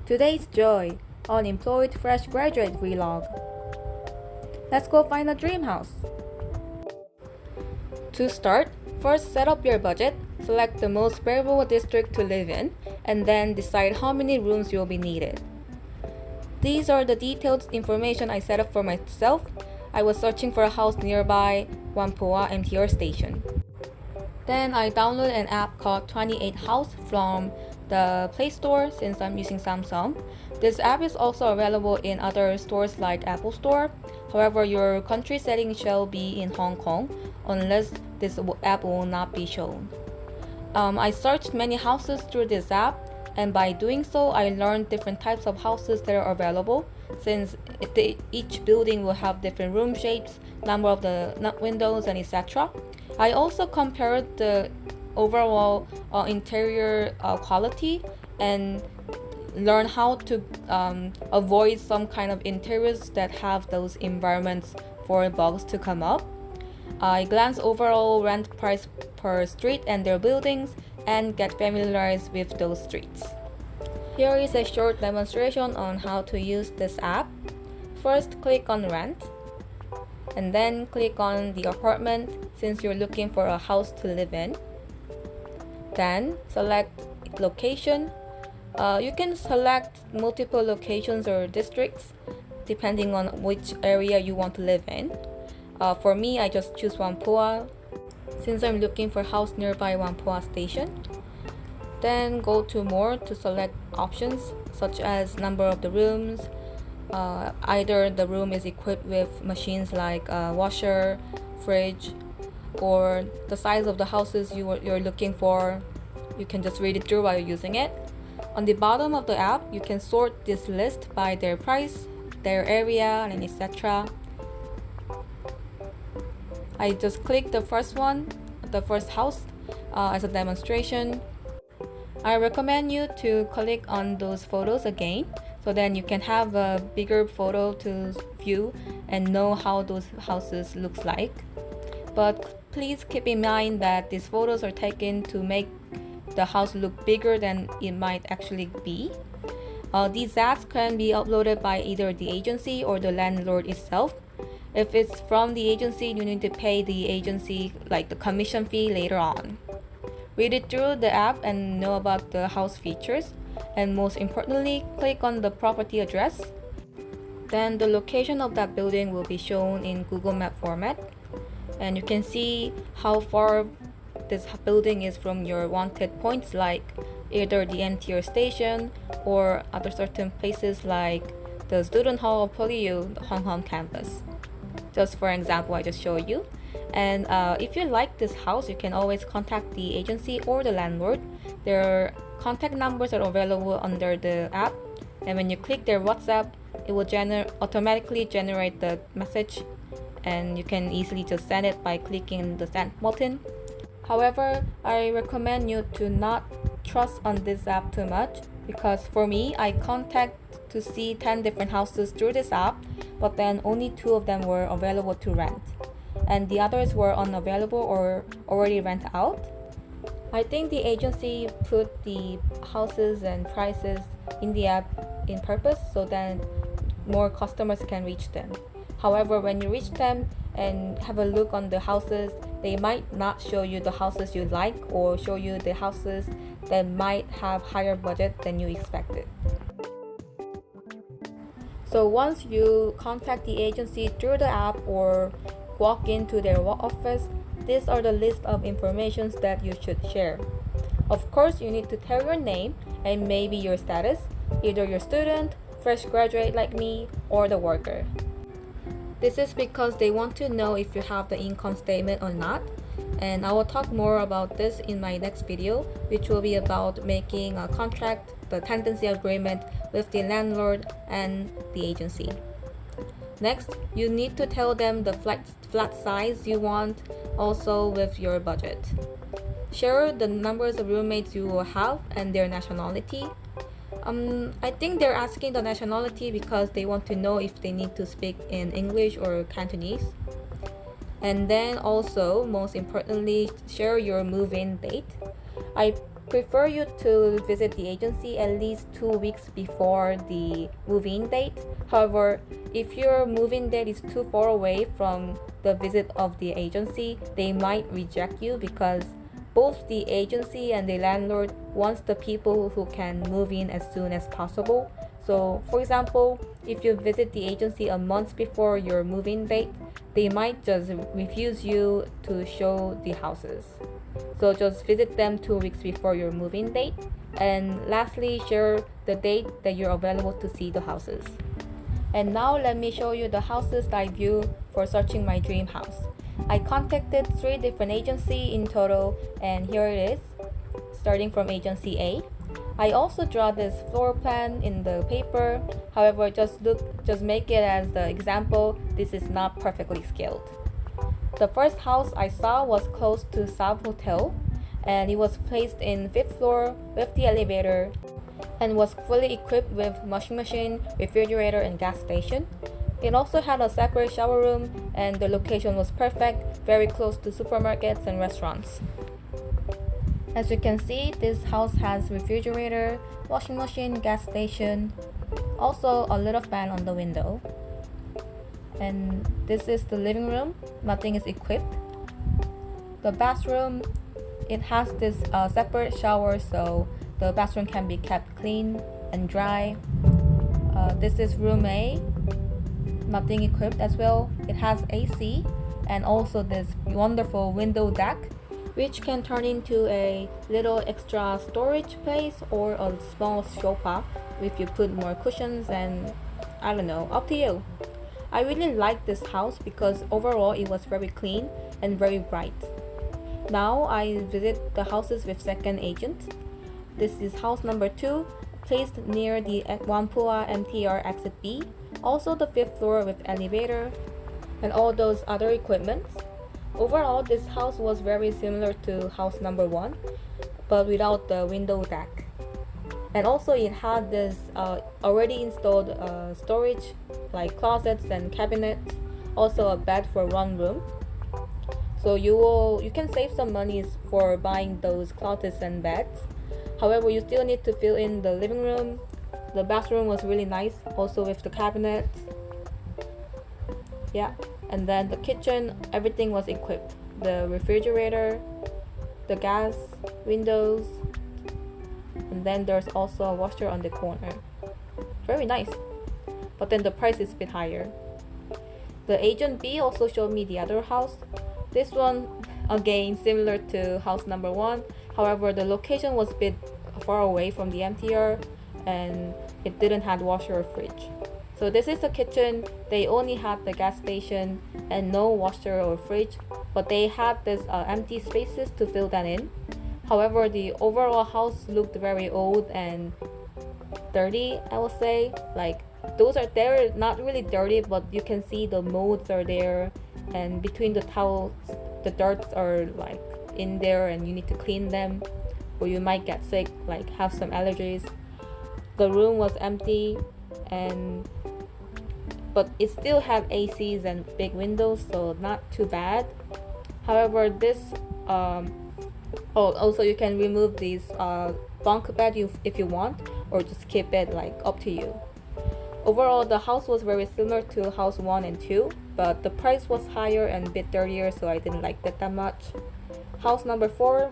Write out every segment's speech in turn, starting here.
Today's joy, unemployed fresh graduate vlog. Let's go find a dream house. To start, first set up your budget, select the most favorable district to live in, and then decide how many rooms will be needed. These are the detailed information I set up for myself. I was searching for a house nearby Whampoa MTR station. Then I downloaded an app called 28 House from the Play Store since I'm using Samsung. This app is also available in other stores like Apple Store. However, your country setting shall be in Hong Kong unless this app will not be shown. I searched many houses through this app, and by doing so, I learned different types of houses that are available since each building will have different room shapes, number of the windows, and etc. I also compared the overall interior quality and learn how to avoid some kind of interiors that have those environments for bugs to come up. I glance overall rent price per street and their buildings and get familiarized with those streets. Here is a short demonstration on how to use this app. First, click on rent and then click on the apartment since you're looking for a house to live in. Then select location. You can select multiple locations or districts depending on which area you want to live in. For me, I just choose Whampoa since I'm looking for a house nearby Whampoa station. Then go to more to select options such as number of the rooms. Either the room is equipped with machines like washer, fridge, or the size of the houses you're looking for. You can just read it through while you're using it. On the bottom of the app, you can sort this list by their price, their area, and etc. I just clicked the first one, the first house, as a demonstration. I recommend you to click on those photos again, so then you can have a bigger photo to view and know how those houses looks like. But please keep in mind that these photos are taken to make the house look bigger than it might actually be. These ads can be uploaded by either the agency or the landlord itself. If it's from the agency, you need to pay the agency like the commission fee later on. Read it through the app and know about the house features. And most importantly, click on the property address. Then the location of that building will be shown in Google Map format. And you can see how far this building is from your wanted points like either the MTR station or other certain places like the student hall of PolyU, the Hong Kong campus. Just for example, I just showed you. And if you like this house, you can always contact the agency or the landlord. Their contact numbers are available under the app, and when you click their WhatsApp, it will automatically generate the message, and you can easily just send it by clicking the send button. However, I recommend you to not trust on this app too much because for me, I contact to see 10 different houses through this app, but then only 2 of them were available to rent, and the others were unavailable or already rent out. I think the agency put the houses and prices in the app in purpose so that more customers can reach them. However, when you reach them and have a look on the houses, they might not show you the houses you like or show you the houses that might have higher budget than you expected. So once you contact the agency through the app or walk into their office, these are the list of informations that you should share. Of course, you need to tell your name and maybe your status, either your student, fresh graduate like me, or the worker. This is because they want to know if you have the income statement or not, and I will talk more about this in my next video, which will be about making a contract, the tenancy agreement with the landlord and the agency. Next, you need to tell them the flat size you want, also with your budget. Share the numbers of roommates you will have and their nationality. I think they're asking the nationality because they want to know if they need to speak in English or Cantonese. And then also, most importantly, share your move-in date. I prefer you to visit the agency at least 2 weeks before the move-in date. However, if your move-in date is too far away from the visit of the agency, they might reject you because both the agency and the landlord wants the people who can move in as soon as possible. So, for example, if you visit the agency a month before your move-in date, they might just refuse you to show the houses. So just visit them 2 weeks before your move-in date. And lastly, share the date that you're available to see the houses. And now let me show you the houses that I viewed for searching my dream house. I contacted 3 different agencies in total, and here it is, starting from agency A. I also draw this floor plan in the paper. However, just make it as the example. This is not perfectly scaled. The first house I saw was close to Sav Hotel, and it was placed in 5th floor with the elevator and was fully equipped with washing machine, refrigerator, and gas station. It also had a separate shower room, and the location was perfect, very close to supermarkets and restaurants. As you can see, this house has refrigerator, washing machine, gas station, also a little fan on the window. And this is the living room. Nothing is equipped. The bathroom, it has this separate shower, so the bathroom can be kept clean and dry. This is room A. Nothing equipped as well. It has AC and also this wonderful window deck, which can turn into a little extra storage place or a small sofa if you put more cushions, and I don't know, up to you. I really like this house because overall it was very clean and very bright. Now I visit the houses with second agent. This is house number 2, placed near the Whampoa MTR exit B. Also the 5th floor with elevator and all those other equipments. Overall, this house was very similar to house number 1, but without the window deck. And also it had this already installed storage like closets and cabinets, also a bed for one room. So you can save some money for buying those closets and beds. However, you still need to fill in the living room. The bathroom was really nice, also with the cabinets. Yeah, and then the kitchen, everything was equipped. The refrigerator, the gas, windows, and then there's also a washer on the corner. Very nice. But then the price is a bit higher. The agent B also showed me the other house. This one, again, similar to house number 1. However, the location was a bit far away from the MTR and it didn't have washer or fridge. So this is the kitchen. They only had the gas station and no washer or fridge, but they had this empty spaces to fill that in. However, the overall house looked very old and dirty, I will say. Like, they're not really dirty, but you can see the molds are there, and between the towels, the dirt are like in there and you need to clean them, or you might get sick, like have some allergies. The room was empty, but it still had ACs and big windows, so not too bad. However, this also you can remove these bunk bed if you want, or just keep it like up to you. Overall, the house was very similar to house 1 and 2, but the price was higher and a bit dirtier, so I didn't like that much. House number 4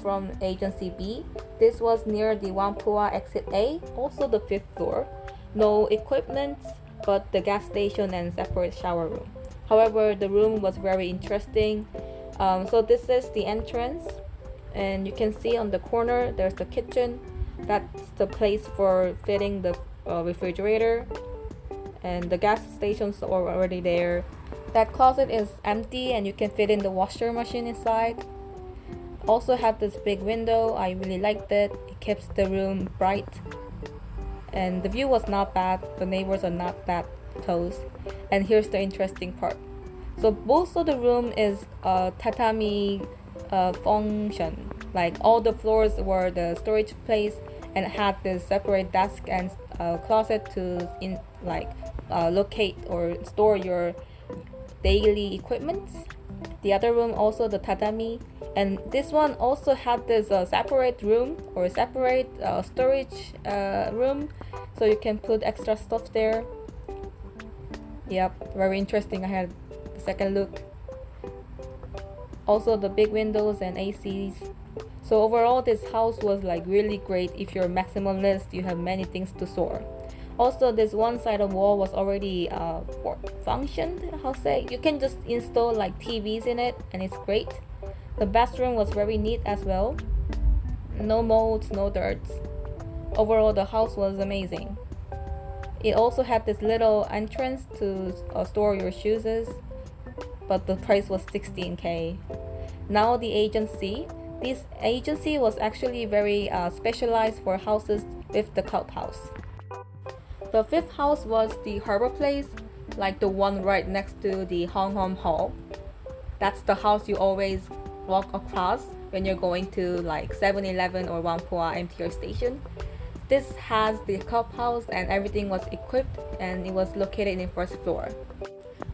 from agency B. This was near the Whampoa exit A, also the 5th floor. No equipment, but the gas station and separate shower room. However, the room was very interesting. So this is the entrance, and you can see on the corner there's the kitchen. That's the place for fitting the refrigerator, and the gas stations are already there. That closet is empty and you can fit in the washer machine inside. Also had this big window. I really liked it. It keeps the room bright, and the view was not bad. The neighbors are not that close. And here's the interesting part. So most of the room is tatami function. Like all the floors were the storage place and had this separate desk and closet to locate or store your daily equipment. The other room also the tatami, and this one also had this separate room or separate storage room, so you can put extra stuff there. Yep, very interesting. I had the second look. Also the big windows and ACs. So overall this house was like really great if you're a maximalist, you have many things to store. Also this one side of wall was already functioned, how say, you can just install like TVs in it and it's great. The bathroom was very neat as well. No molds, no dirts. Overall the house was amazing. It also had this little entrance to store your shoes, but the price was 16k. Now the agency. This agency was actually very specialized for houses with the clubhouse. The fifth house was the harbor place, like the one right next to the Hong Hom Hall. That's the house you always walk across when you're going to like 7-Eleven or Whampoa MTR station. This has the clubhouse and everything was equipped, and it was located in first floor.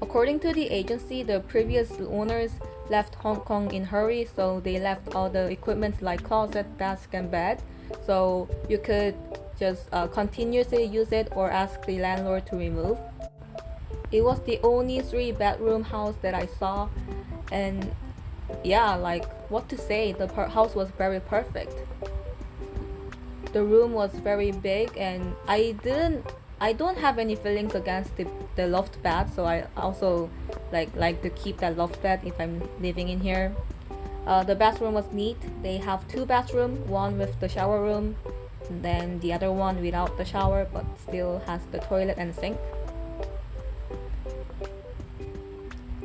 According to the agency, the previous owners left Hong Kong in hurry, so they left all the equipment like closet, desk and bed, so you could just continuously use it or ask the landlord to remove. It was the only 3-bedroom house that I saw, and yeah, like what to say, the house was very perfect. The room was very big, and I don't have any feelings against the loft bed, so I also like to keep that loft bed if I'm living in here. The bathroom was neat. They have 2 bathrooms, one with the shower room, and then the other one without the shower but still has the toilet and sink.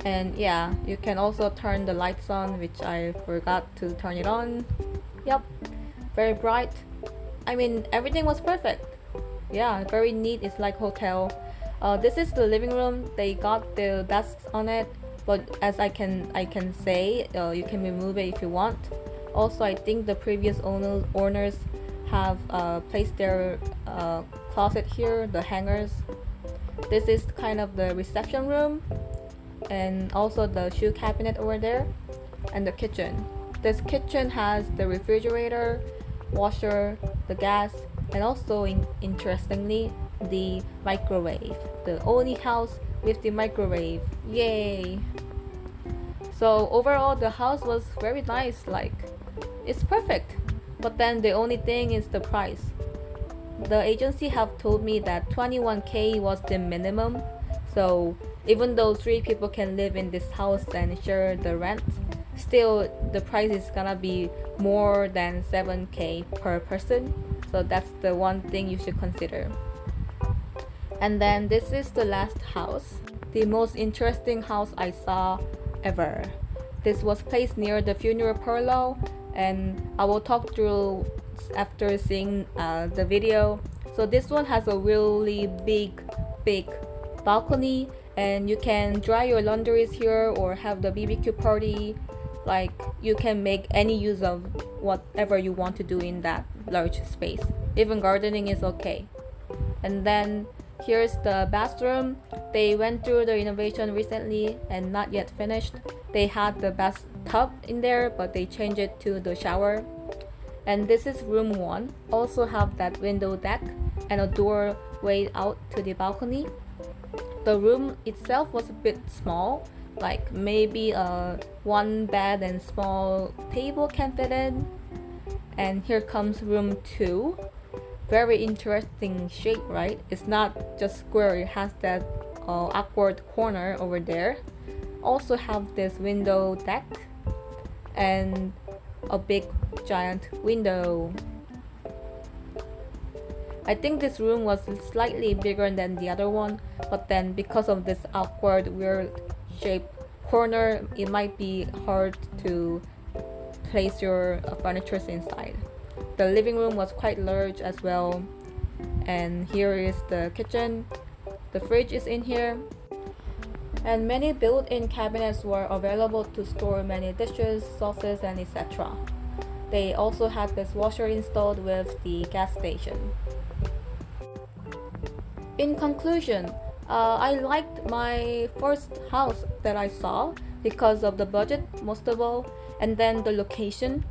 And yeah, you can also turn the lights on, which I forgot to turn it on. Yep, very bright. I mean, everything was perfect. Yeah, very neat. It's like hotel. This is the living room. They got the desks on it, but as I can say, you can remove it if you want. Also, I think the previous owners have placed their closet here, the hangers. This is kind of the reception room, and also the shoe cabinet over there, and the kitchen. This kitchen has the refrigerator, washer, the gas, and also interestingly the microwave. The only house with the microwave. Yay! So overall the house was very nice, like it's perfect. But then the only thing is the price. The agency have told me that 21k was the minimum. So even though 3 people can live in this house and share the rent, still the price is gonna be more than 7k per person. So that's the one thing you should consider. And then this is the last house, the most interesting house I saw ever. This was placed near the funeral parlor, and I will talk through after seeing the video. So this one has a really big balcony, and you can dry your laundries here or have the BBQ party. Like you can make any use of whatever you want to do in that large space. Even gardening is okay. And then here's the bathroom. They went through the renovation recently and not yet finished. They had the bathtub in there, but they changed it to the shower. And this is room 1. Also have that window deck and a doorway out to the balcony. The room itself was a bit small, like maybe a 1 bed and small table can fit in. And here comes room 2. Very interesting shape, right? It's not just square, it has that awkward corner over there. Also have this window deck and a big giant window. I think this room was slightly bigger than the other one, but then because of this awkward weird shaped corner, it might be hard to place your furniture inside. The living room was quite large as well. And here is the kitchen. The fridge is in here. And many built-in cabinets were available to store many dishes, sauces, and etc. They also had this washer installed with the gas station. In conclusion, I liked my first house that I saw. because of the budget most of all, and then the location.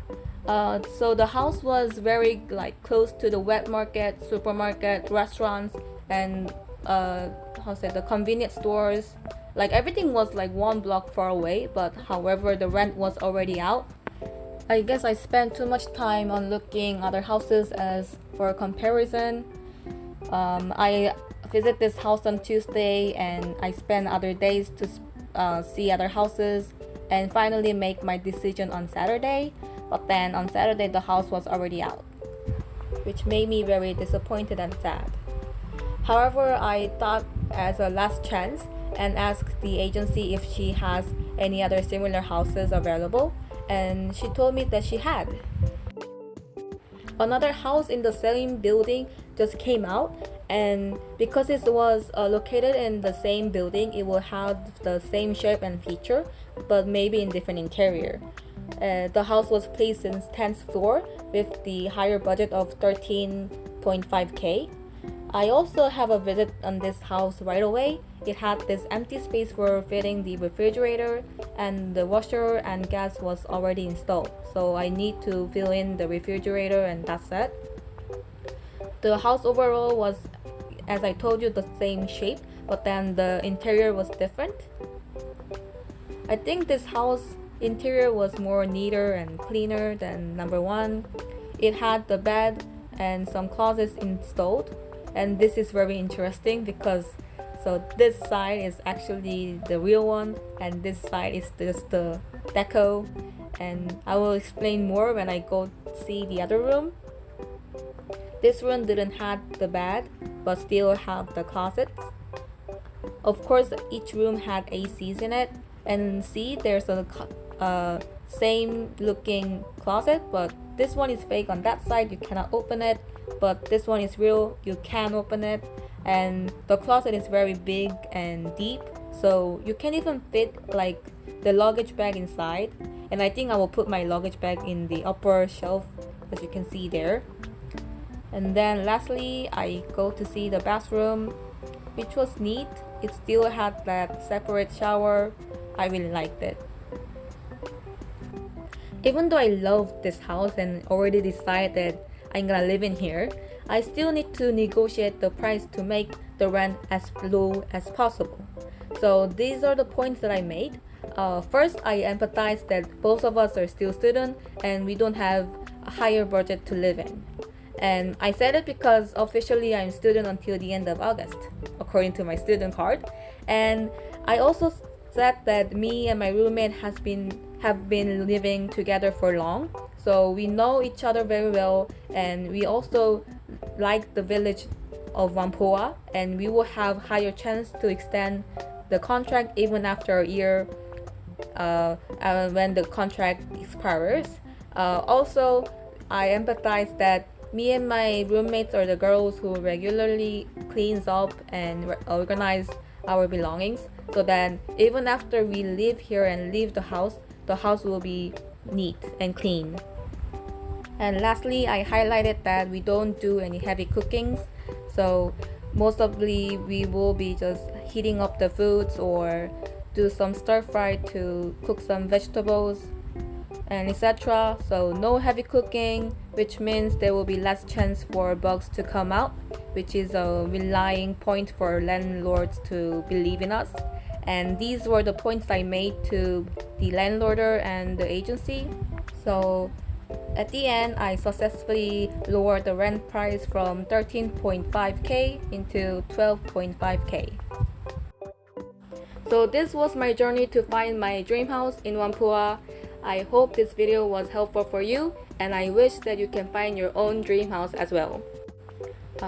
So the house was very like close to the wet market, supermarket, restaurants, and the convenience stores. Like everything was like 1 block far away, but however the rent was already out. I guess I spent too much time on looking other houses as for comparison. I visit this house on Tuesday and I spend other days to see other houses and finally make my decision on Saturday. But then on Saturday the house was already out, which made me very disappointed and sad. However, I thought as a last chance and asked the agency if she has any other similar houses available, and she told me that she had. Another house in the same building just came out, and because it was located in the same building, it will have the same shape and feature, but maybe in different interior. The house was placed in 10th floor with the higher budget of 13.5k. I also have a visit on this house right away. It had this empty space for fitting the refrigerator, and the washer and gas was already installed. So I need to fill in the refrigerator and that's it. The house overall was, as I told you, the same shape, but then the interior was different. I think this house interior was more neater and cleaner than number one. It had the bed and some closets installed, and this is very interesting because this side is actually the real one and this side is just the deco, and I will explain more when I go see the other room. This room didn't have the bed but still have the closets. Of course, each room had ACs in it, and see there's a same looking closet, but this one is fake on that side, you cannot open it, but this one is real, you can open it. And the closet is very big and deep, so you can even fit like the luggage bag inside, and I think I will put my luggage bag in the upper shelf, as you can see there. And then lastly, I go to see the bathroom, which was neat. It still had that separate shower. I really liked it. Even though I love this house and already decided I'm gonna live in here, I still need to negotiate the price to make the rent as low as possible. So these are the points that I made. First, I empathize that both of us are still students and we don't have a higher budget to live in. And I said it because officially I'm student until the end of August, according to my student card. And I also said that me and my roommate have been living together for long, so we know each other very well, and we also like the village of Whampoa, and we will have higher chance to extend the contract even after a year when the contract expires. Also, I empathize that me and my roommates are the girls who regularly cleans up and organize our belongings, so that even after we live here and leave the house will be neat and clean. And lastly, I highlighted that we don't do any heavy cookings, so most probably we will be just heating up the foods or do some stir fry to cook some vegetables and etc. So no heavy cooking, which means there will be less chance for bugs to come out, which is a relying point for landlords to believe in us. And these were the points I made to the landlorder and the agency. So at the end, I successfully lowered the rent price from 13.5k into 12.5k. So this was my journey to find my dream house in Whampoa. I hope this video was helpful for you, and I wish that you can find your own dream house as well.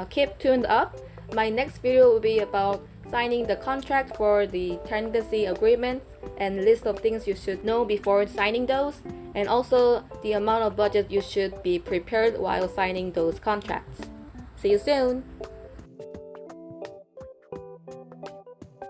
Keep tuned up. My next video will be about signing the contract for the tenancy agreement and list of things you should know before signing those, and also the amount of budget you should be prepared while signing those contracts. See you soon!